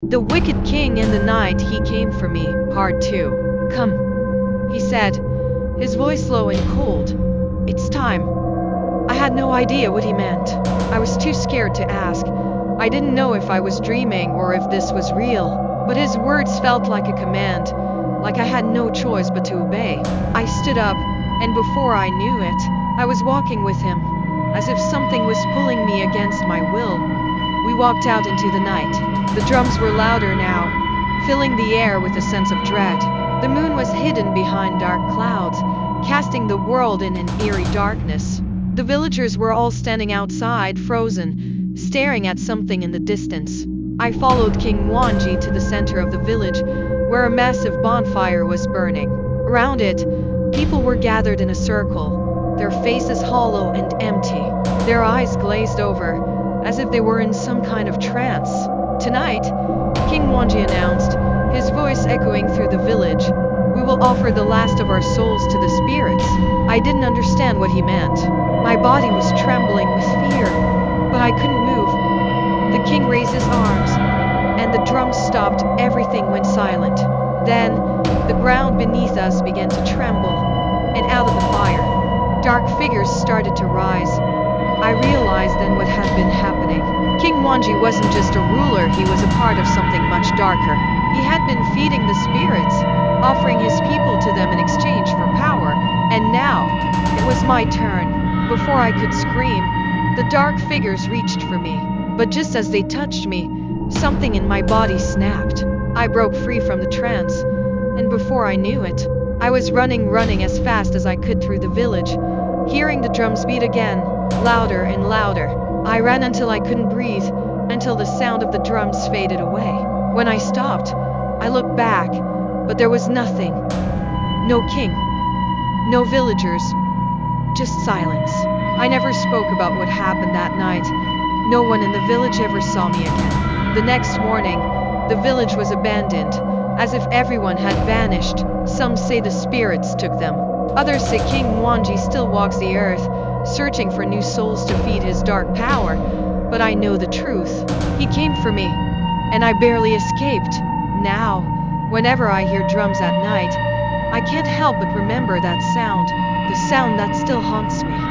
The Wicked King and the Night He Came for Me, Part 2. Come, he said, his voice low and cold. It's time. I had no idea what he meant. I was too scared to ask. I didn't know if I was dreaming or if this was real. But his words felt like a command, like I had no choice but to obey. I stood up, and before I knew it, I was walking with him, as if something was pulling me against my will. We walked out into the night. The drums were louder now, filling the air with a sense of dread. The moon was hidden behind dark clouds, casting the world in an eerie darkness. The villagers were all standing outside, frozen, staring at something in the distance. I followed King Mwangi to the center of the village, where a massive bonfire was burning. Around it, people were gathered in a circle, their faces hollow and empty, their eyes glazed over, as if they were in some kind of trance. Tonight, King Mwangi announced, his voice echoing through the village, we will offer the last of our souls to the spirits. I didn't understand what he meant. My body was trembling with fear, but I couldn't move. The king raised his arms, and the drums stopped, everything went silent. Then, the ground beneath us began to tremble, and out of the fire, dark figures started to rise. I realized then what had been happening. King Mwangi wasn't just a ruler, he was a part of something much darker. He had been feeding the spirits, offering his people to them in exchange for power. And now, it was my turn. Before I could scream, the dark figures reached for me. But just as they touched me, something in my body snapped. I broke free from the trance, and before I knew it, I was running as fast as I could through the village, hearing the drums beat again, louder and louder. I ran until I couldn't breathe, until the sound of the drums faded away. When I stopped, I looked back, but there was nothing. No king, no villagers, just silence. I never spoke about what happened that night. No one in the village ever saw me again. The next morning, the village was abandoned, as if everyone had vanished. Some say the spirits took them. Others say King Mwangi still walks the earth, searching for new souls to feed his dark power. But I know the truth. He came for me, and I barely escaped. Now, whenever I hear drums at night, I can't help but remember that sound, the sound that still haunts me.